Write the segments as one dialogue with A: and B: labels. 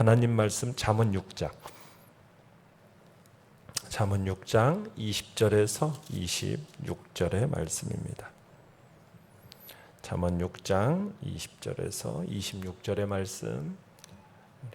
A: 하나님 말씀 잠언 6장 20절에서 26절의 말씀입니다. 잠언 6장 20절에서 26절의 말씀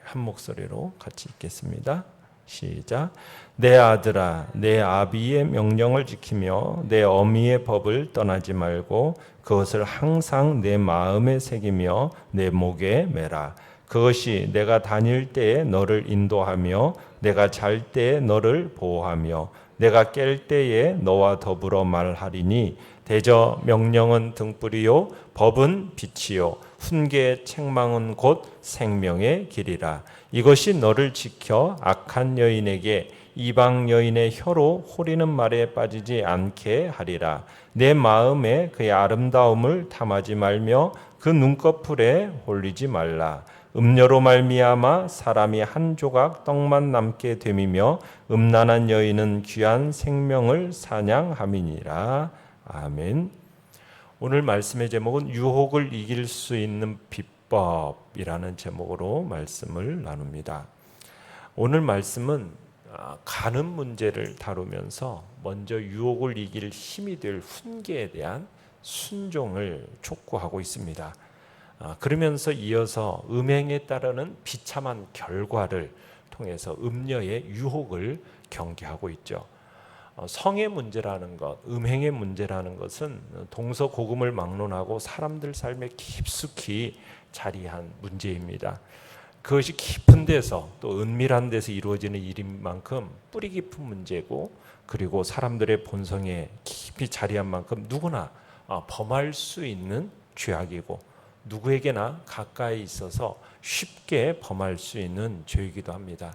A: 한 목소리로 같이 읽겠습니다. 시작. 내 아들아, 내 아비의 명령을 지키며 내 어미의 법을 떠나지 말고 그것을 항상 내 마음에 새기며 내 목에 매라. 그것이 내가 다닐 때에 너를 인도하며 내가 잘 때에 너를 보호하며 내가 깰 때에 너와 더불어 말하리니 대저 명령은 등불이요 법은 빛이요 훈계의 책망은 곧 생명의 길이라. 이것이 너를 지켜 악한 여인에게 이방 여인의 혀로 호리는 말에 빠지지 않게 하리라. 내 마음에 그의 아름다움을 탐하지 말며 그 눈꺼풀에 홀리지 말라. 음료로 말미암아 사람이 한 조각 떡만 남게 됨이며 음란한 여인은 귀한 생명을 사냥함이니라. 아멘. 오늘 말씀의 제목은 유혹을 이길 수 있는 비법이라는 제목으로 말씀을 나눕니다. 오늘 말씀은 가는 문제를 다루면서 먼저 유혹을 이길 힘이 될 훈계에 대한 순종을 촉구하고 있습니다. 그러면서 이어서 음행에 따르는 비참한 결과를 통해서 음녀의 유혹을 경계하고 있죠. 성의 문제라는 것, 음행의 문제라는 것은 동서고금을 막론하고 사람들 삶에 깊숙이 자리한 문제입니다. 그것이 깊은 데서 또 은밀한 데서 이루어지는 일인 만큼 뿌리 깊은 문제고, 그리고 사람들의 본성에 깊이 자리한 만큼 누구나 범할 수 있는 죄악이고 누구에게나 가까이 있어서 쉽게 범할 수 있는 죄이기도 합니다.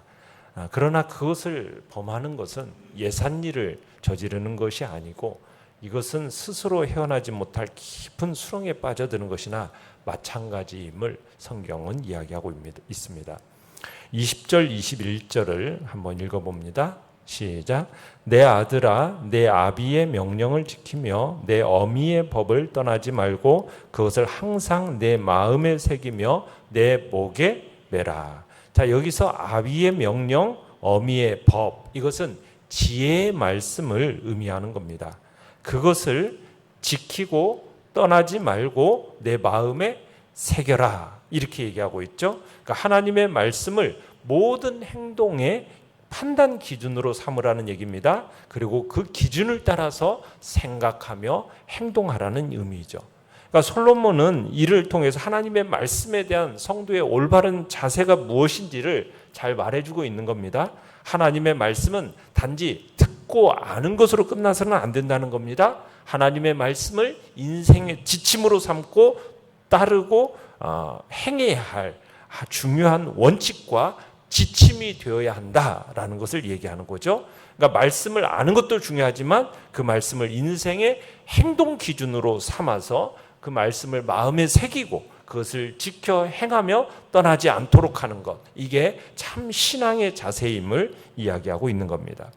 A: 그러나 그것을 범하는 것은 예산일을 저지르는 것이 아니고 이것은 스스로 헤어나지 못할 깊은 수렁에 빠져드는 것이나 마찬가지임을 성경은 이야기하고 있습니다. 20절 21절을 한번 읽어봅니다. 시작. 내 아들아, 내 아비의 명령을 지키며 내 어미의 법을 떠나지 말고 그것을 항상 내 마음에 새기며 내 목에 매라. 자, 여기서 아비의 명령, 어미의 법, 이것은 지혜의 말씀을 의미하는 겁니다. 그것을 지키고 떠나지 말고 내 마음에 새겨라, 이렇게 얘기하고 있죠. 그러니까 하나님의 말씀을 모든 행동의 판단 기준으로 삼으라는 얘기입니다. 그리고 그 기준을 따라서 생각하며 행동하라는 의미죠. 그러니까 솔로몬은 이를 통해서 하나님의 말씀에 대한 성도의 올바른 자세가 무엇인지를 잘 말해주고 있는 겁니다. 하나님의 말씀은 단지 듣고 아는 것으로 끝나서는 안 된다는 겁니다. 하나님의 말씀을 인생의 지침으로 삼고 따르고 행해야 할 중요한 원칙과 지침이 되어야 한다라는 것을 얘기하는 거죠. 그러니까 말씀을 아는 것도 중요하지만 그 말씀을 인생의 행동 기준으로 삼아서 그 말씀을 마음에 새기고 그것을 지켜 행하며 떠나지 않도록 하는 것, 이게 참 신앙의 자세임을 이야기하고 있는 겁니다.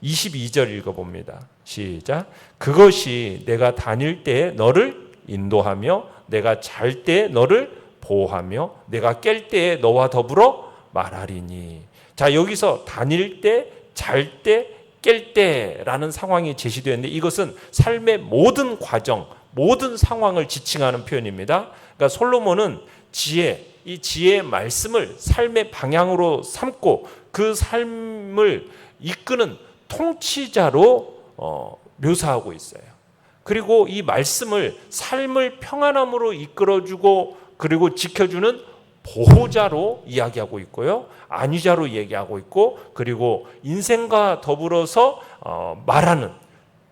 A: 22절 읽어봅니다. 시작. 그것이 내가 다닐 때에 너를 인도하며 내가 잘 때에 너를 보호하며 내가 깰 때에 너와 더불어 말하리니. 자, 여기서 다닐 때, 잘 때, 깰 때라는 상황이 제시되어 있는데 이것은 삶의 모든 과정, 모든 상황을 지칭하는 표현입니다. 그러니까 솔로몬은 이 지혜의 말씀을 삶의 방향으로 삼고 그 삶을 이끄는 통치자로 묘사하고 있어요. 그리고 이 말씀을 삶을 평안함으로 이끌어주고 그리고 지켜주는 보호자로 이야기하고 있고요. 안위자로 얘기하고 있고, 그리고 인생과 더불어서 말하는,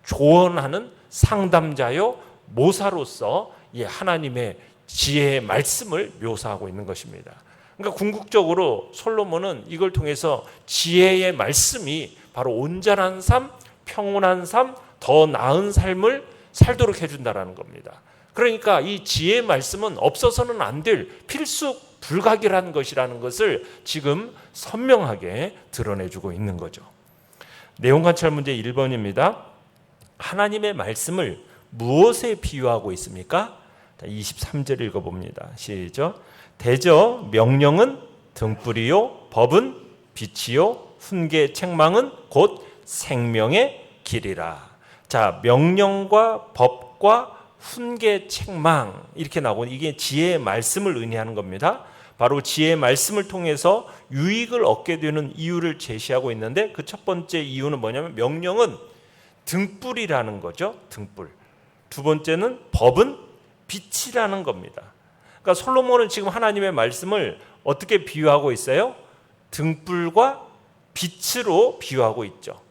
A: 조언하는 상담자요, 모사로서 하나님의 지혜의 말씀을 묘사하고 있는 것입니다. 그러니까 궁극적으로 솔로몬은 이걸 통해서 지혜의 말씀이 바로 온전한 삶, 평온한 삶, 더 나은 삶을 살도록 해준다는 겁니다. 그러니까 이 지혜의 말씀은 없어서는 안 될 필수 불가결한 것이라는 것을 지금 선명하게 드러내주고 있는 거죠. 내용 관찰 문제 1번입니다. 하나님의 말씀을 무엇에 비유하고 있습니까? 23절 읽어봅니다. 시작. 대저 명령은 등불이요 법은 빛이요 훈계 책망은 곧 생명의 길이라. 자, 명령과 법과 훈계 책망 이렇게 나오고 이게 지혜의 말씀을 의미하는 겁니다. 바로 지혜의 말씀을 통해서 유익을 얻게 되는 이유를 제시하고 있는데 그 첫 번째 이유는 뭐냐면 명령은 등불이라는 거죠. 등불. 두 번째는 법은 빛이라는 겁니다. 그러니까 솔로몬은 지금 하나님의 말씀을 어떻게 비유하고 있어요? 등불과 빛으로 비유하고 있죠.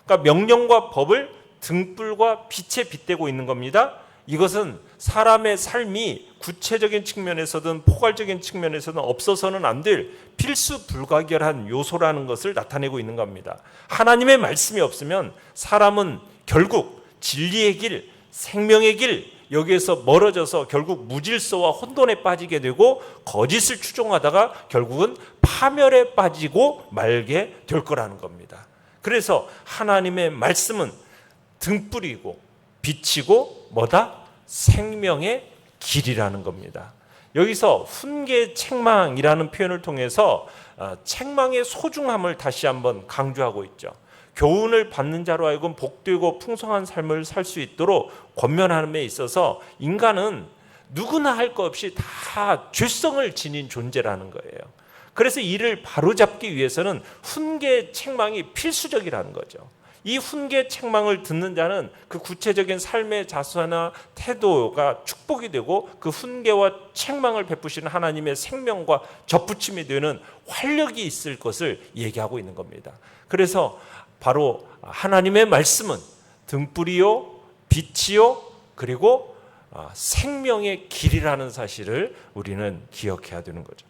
A: 그러니까 명령과 법을 등불과 빛에 빗대고 있는 겁니다. 이것은 사람의 삶이 구체적인 측면에서든 포괄적인 측면에서든 없어서는 안 될 필수 불가결한 요소라는 것을 나타내고 있는 겁니다. 하나님의 말씀이 없으면 사람은 결국 진리의 길, 생명의 길 여기에서 멀어져서 결국 무질서와 혼돈에 빠지게 되고 거짓을 추종하다가 결국은 파멸에 빠지고 말게 될 거라는 겁니다. 그래서 하나님의 말씀은 등불이고 빛이고 뭐다? 생명의 길이라는 겁니다. 여기서 훈계 책망이라는 표현을 통해서 책망의 소중함을 다시 한번 강조하고 있죠. 교훈을 받는 자로 하여금 복되고 풍성한 삶을 살 수 있도록 권면함에 있어서 인간은 누구나 할 것 없이 다 죄성을 지닌 존재라는 거예요. 그래서 이를 바로잡기 위해서는 훈계 책망이 필수적이라는 거죠. 이 훈계 책망을 듣는 자는 그 구체적인 삶의 자세나 태도가 축복이 되고 그 훈계와 책망을 베푸시는 하나님의 생명과 접붙임이 되는 활력이 있을 것을 얘기하고 있는 겁니다. 그래서 바로 하나님의 말씀은 등불이요 빛이요 그리고 생명의 길이라는 사실을 우리는 기억해야 되는 거죠.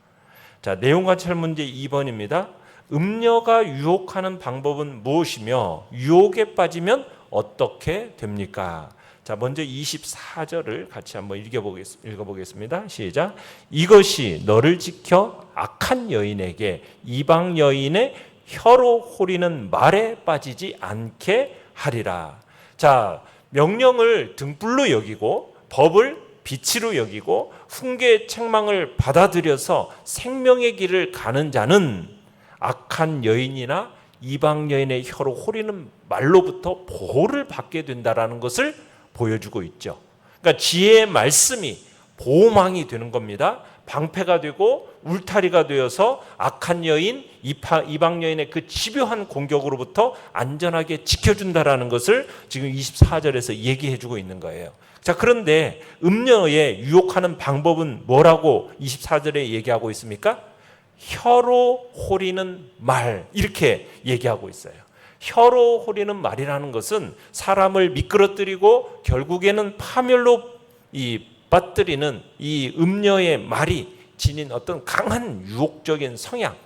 A: 자, 내용관찰 문제 2번입니다. 음녀가 유혹하는 방법은 무엇이며 유혹에 빠지면 어떻게 됩니까? 자, 먼저 24절을 같이 한번 읽어보겠습니다. 시작. 이것이 너를 지켜 악한 여인에게 이방 여인의 혀로 호리는 말에 빠지지 않게 하리라. 자, 명령을 등불로 여기고 법을 빛으로 여기고 훈계 책망을 받아들여서 생명의 길을 가는 자는 악한 여인이나 이방 여인의 혀로 호리는 말로부터 보호를 받게 된다라는 것을 보여주고 있죠. 그러니까 지혜의 말씀이 보호망이 되는 겁니다. 방패가 되고 울타리가 되어서 악한 여인, 이방 여인의 그 집요한 공격으로부터 안전하게 지켜준다라는 것을 지금 24절에서 얘기해주고 있는 거예요. 자, 그런데 음녀에 유혹하는 방법은 뭐라고 24절에 얘기하고 있습니까? 혀로 호리는 말 이렇게 얘기하고 있어요. 혀로 호리는 말이라는 것은 사람을 미끄러뜨리고 결국에는 파멸로 빠뜨리는 이 음녀의 말이 지닌 어떤 강한 유혹적인 성향,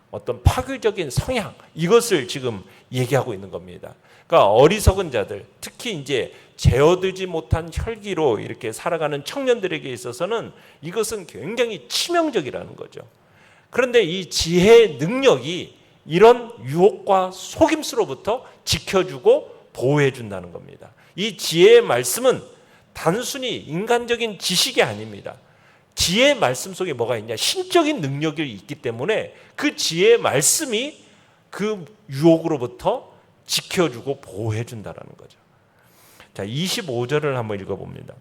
A: 어떤 파괴적인 성향 이것을 지금 얘기하고 있는 겁니다. 그러니까 어리석은 자들, 특히 이제 제어되지 못한 혈기로 이렇게 살아가는 청년들에게 있어서는 이것은 굉장히 치명적이라는 거죠. 그런데 이 지혜의 능력이 이런 유혹과 속임수로부터 지켜주고 보호해준다는 겁니다. 이 지혜의 말씀은 단순히 인간적인 지식이 아닙니다. 지혜의 말씀 속에 뭐가 있냐? 신적인 능력이 있기 때문에 그 지혜의 말씀이 그 유혹으로부터 지켜주고 보호해준다는 거죠. 자, 25절을 한번 읽어봅니다.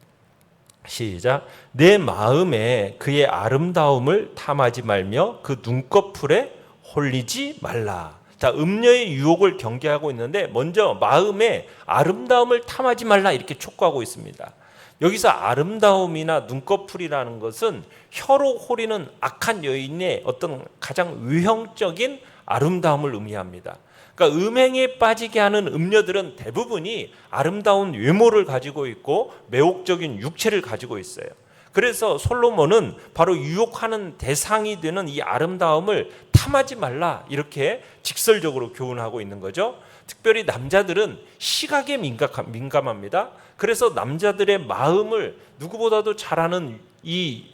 A: 시작. 내 마음에 그의 아름다움을 탐하지 말며 그 눈꺼풀에 홀리지 말라. 자, 음녀의 유혹을 경계하고 있는데 먼저 마음에 아름다움을 탐하지 말라 이렇게 촉구하고 있습니다. 여기서 아름다움이나 눈꺼풀이라는 것은 혀로 호리는 악한 여인의 어떤 가장 외형적인 아름다움을 의미합니다. 그러니까 음행에 빠지게 하는 음녀들은 대부분이 아름다운 외모를 가지고 있고 매혹적인 육체를 가지고 있어요. 그래서 솔로몬은 바로 유혹하는 대상이 되는 이 아름다움을 탐하지 말라 이렇게 직설적으로 교훈하고 있는 거죠. 특별히 남자들은 시각에 민감합니다. 그래서 남자들의 마음을 누구보다도 잘 아는 이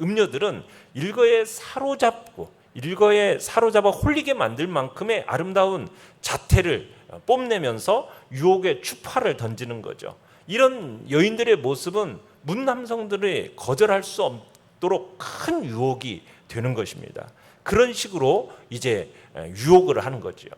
A: 음녀들은 일거에 사로잡아 홀리게 만들 만큼의 아름다운 자태를 뽐내면서 유혹의 추파를 던지는 거죠. 이런 여인들의 모습은 문남성들이 거절할 수 없도록 큰 유혹이 되는 것입니다. 그런 식으로 이제 유혹을 하는 거죠.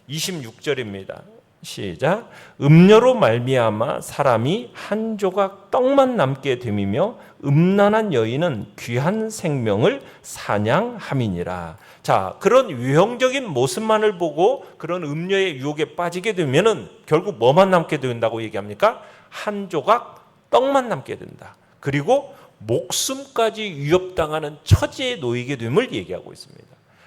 A: 26절입니다. 시작. 음료로 말미암아 사람이 한 조각 떡만 남게 됨이며 음란한 여인은 귀한 생명을 사냥함이니라. 자, 그런 유형적인 모습만을 보고 그런 음료의 유혹에 빠지게 되면은 결국 뭐만 남게 된다고 얘기합니까? 한 조각 떡만 남게 된다. 그리고 목숨까지 위협당하는 처지에 놓이게 됨을 얘기하고 있습니다.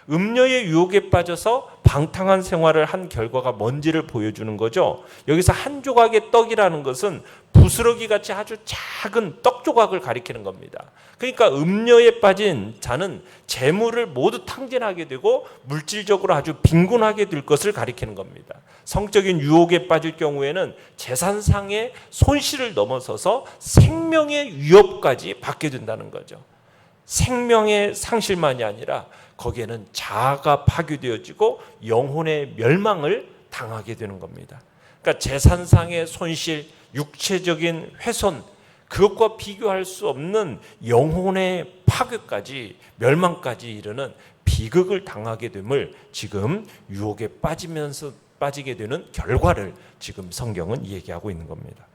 A: 음료의 유혹에 빠져서 방탕한 생활을 한 결과가 뭔지를 보여주는 거죠. 여기서 한 조각의 떡이라는 것은 부스러기 같이 아주 작은 떡 조각을 가리키는 겁니다. 그러니까 음료에 빠진 자는 재물을 모두 탕진하게 되고 물질적으로 아주 빈곤하게 될 것을 가리키는 겁니다. 성적인 유혹에 빠질 경우에는 재산상의 손실을 넘어서서 생명의 위협까지 받게 된다는 거죠. 생명의 상실만이 아니라 거기에는 자아가 파괴되어지고 영혼의 멸망을 당하게 되는 겁니다. 그러니까 재산상의 손실, 육체적인 훼손, 그것과 비교할 수 없는 영혼의 파괴까지, 멸망까지 이르는 비극을 당하게 됨을 지금 유혹에 빠지게 되는 결과를 지금 성경은 얘기하고 있는 겁니다.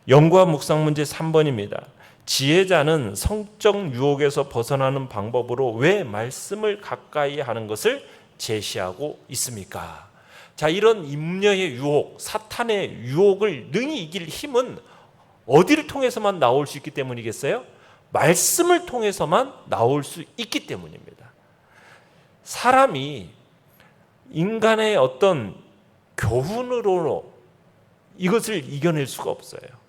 A: 연구와 묵상 문제 3번입니다. 지혜자는 성적 유혹에서 벗어나는 방법으로 왜 말씀을 가까이 하는 것을 제시하고 있습니까? 자, 이런 음녀의 유혹, 사탄의 유혹을 능히 이길 힘은 어디를 통해서만 나올 수 있기 때문이겠어요? 말씀을 통해서만 나올 수 있기 때문입니다. 사람이 인간의 어떤 교훈으로 이것을 이겨낼 수가 없어요.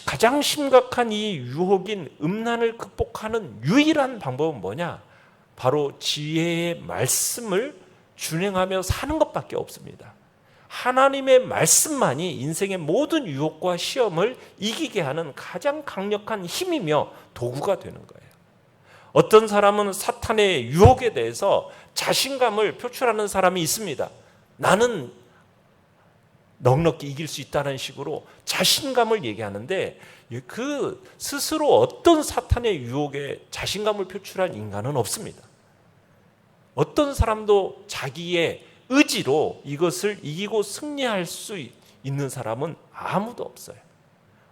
A: 가장 심각한 이 유혹인 음란을 극복하는 유일한 방법은 뭐냐? 바로 지혜의 말씀을 준행하며 사는 것밖에 없습니다. 하나님의 말씀만이 인생의 모든 유혹과 시험을 이기게 하는 가장 강력한 힘이며 도구가 되는 거예요. 어떤 사람은 사탄의 유혹에 대해서 자신감을 표출하는 사람이 있습니다. 나는 넉넉히 이길 수 있다는 식으로 자신감을 얘기하는데 그 스스로 어떤 사탄의 유혹에 자신감을 표출한 인간은 없습니다. 어떤 사람도 자기의 의지로 이것을 이기고 승리할 수 있는 사람은 아무도 없어요.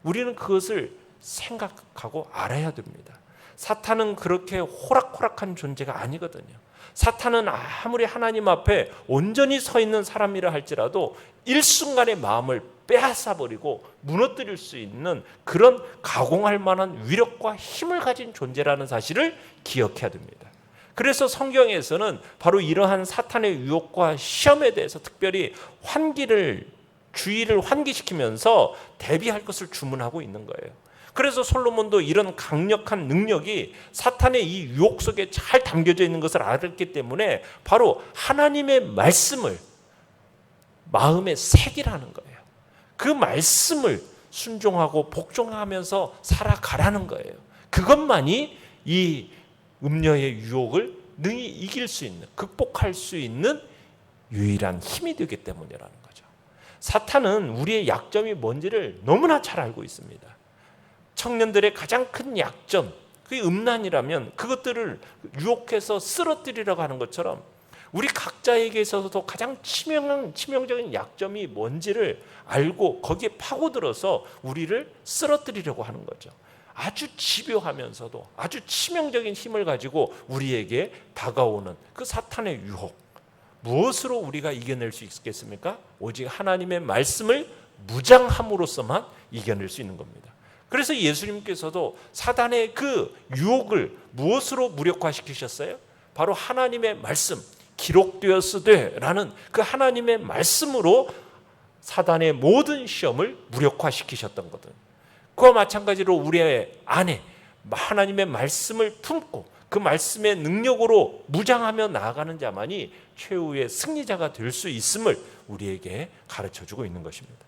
A: 우리는 그것을 생각하고 알아야 됩니다. 사탄은 그렇게 호락호락한 존재가 아니거든요. 사탄은 아무리 하나님 앞에 온전히 서 있는 사람이라 할지라도 일순간에 마음을 빼앗아버리고 무너뜨릴 수 있는 그런 가공할 만한 위력과 힘을 가진 존재라는 사실을 기억해야 됩니다. 그래서 성경에서는 바로 이러한 사탄의 유혹과 시험에 대해서 특별히 주의를 환기시키면서 대비할 것을 주문하고 있는 거예요. 그래서 솔로몬도 이런 강력한 능력이 사탄의 이 유혹 속에 잘 담겨져 있는 것을 알았기 때문에 바로 하나님의 말씀을 마음에 새기라는 거예요. 그 말씀을 순종하고 복종하면서 살아가라는 거예요. 그것만이 이 음녀의 유혹을 능히 이길 수 있는, 극복할 수 있는 유일한 힘이 되기 때문이라는 거죠. 사탄은 우리의 약점이 뭔지를 너무나 잘 알고 있습니다. 청년들의 가장 큰 약점, 그게 음란이라면 그것들을 유혹해서 쓰러뜨리려고 하는 것처럼 우리 각자에게 있어서도 가장 치명적인 약점이 뭔지를 알고 거기에 파고들어서 우리를 쓰러뜨리려고 하는 거죠. 아주 집요하면서도 아주 치명적인 힘을 가지고 우리에게 다가오는 그 사탄의 유혹, 무엇으로 우리가 이겨낼 수 있겠습니까? 오직 하나님의 말씀을 무장함으로써만 이겨낼 수 있는 겁니다. 그래서 예수님께서도 사단의 그 유혹을 무엇으로 무력화시키셨어요? 바로 하나님의 말씀, 기록되었으되라는 그 하나님의 말씀으로 사단의 모든 시험을 무력화시키셨던 거든. 그와 마찬가지로 우리의 안에 하나님의 말씀을 품고 그 말씀의 능력으로 무장하며 나아가는 자만이 최후의 승리자가 될 수 있음을 우리에게 가르쳐주고 있는 것입니다.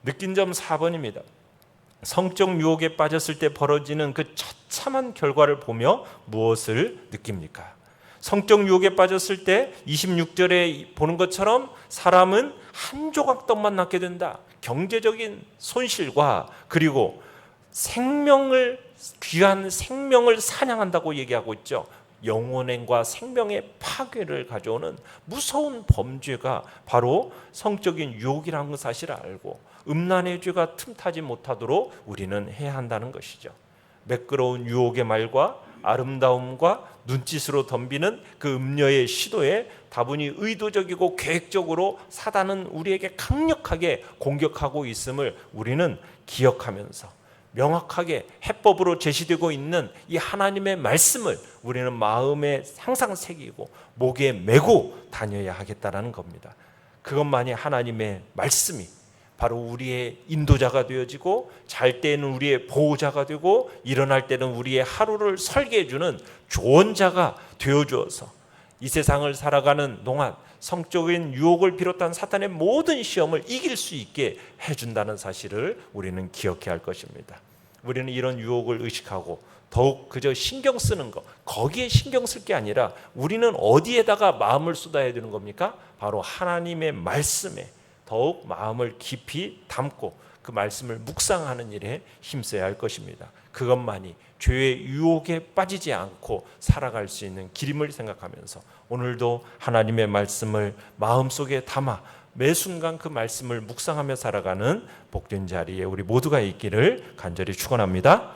A: 느낀 점 4번입니다. 성적 유혹에 빠졌을 때 벌어지는 그 처참한 결과를 보며 무엇을 느낍니까? 성적 유혹에 빠졌을 때 26절에 보는 것처럼 사람은 한 조각 떡만 낳게 된다. 경제적인 손실과 그리고 생명을 귀한 생명을 사냥한다고 얘기하고 있죠. 영혼과 생명의 파괴를 가져오는 무서운 범죄가 바로 성적인 유혹이라는 사실을 알고 음란의 죄가 틈타지 못하도록 우리는 해야 한다는 것이죠. 매끄러운 유혹의 말과 아름다움과 눈짓으로 덤비는 그 음녀의 시도에 다분히 의도적이고 계획적으로 사단은 우리에게 강력하게 공격하고 있음을 우리는 기억하면서 명확하게 해법으로 제시되고 있는 이 하나님의 말씀을 우리는 마음에 항상 새기고 목에 메고 다녀야 하겠다라는 겁니다. 그것만이 하나님의 말씀이 바로 우리의 인도자가 되어지고 잘 때는 우리의 보호자가 되고 일어날 때는 우리의 하루를 설계해 주는 조언자가 되어주어서 이 세상을 살아가는 동안 성적인 유혹을 비롯한 사탄의 모든 시험을 이길 수 있게 해준다는 사실을 우리는 기억해야 할 것입니다. 우리는 이런 유혹을 의식하고 더욱 그저 신경 쓰는 것, 거기에 신경 쓸 게 아니라 우리는 어디에다가 마음을 쏟아야 되는 겁니까? 바로 하나님의 말씀에 더욱 마음을 깊이 담고 그 말씀을 묵상하는 일에 힘써야 할 것입니다. 그것만이 죄의 유혹에 빠지지 않고 살아갈 수 있는 길임을 생각하면서 오늘도 하나님의 말씀을 마음속에 담아 매 순간 그 말씀을 묵상하며 살아가는 복된 자리에 우리 모두가 있기를 간절히 축원합니다.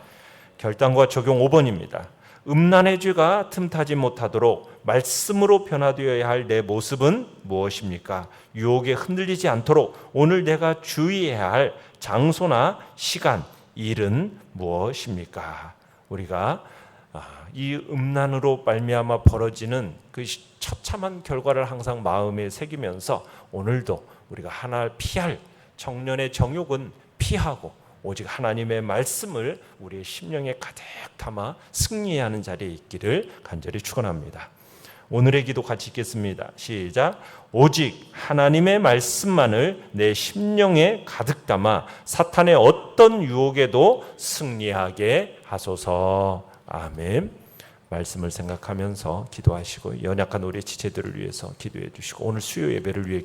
A: 결단과 적용 5번입니다. 음란의 죄가 틈타지 못하도록 말씀으로 변화되어야 할 내 모습은 무엇입니까? 유혹에 흔들리지 않도록 오늘 내가 주의해야 할 장소나 시간, 일은 무엇입니까? 우리가 이 음란으로 말미암아 벌어지는 그 처참한 결과를 항상 마음에 새기면서 오늘도 우리가 하나 피할 청년의 정욕은 피하고 오직 하나님의 말씀을 우리의 심령에 가득 담아 승리해야 하는 자리에 있기를 간절히 축원합니다. 오늘의 기도 같이 읽겠습니다. 시작. 오직 하나님의 말씀만을 내 심령에 가득 담아 사탄의 어떤 유혹에도 승리하게 하소서. 아멘. 말씀을 생각하면서 기도하시고 연약한 우리의 지체들을 위해서 기도해 주시고 오늘 수요 예배를 위해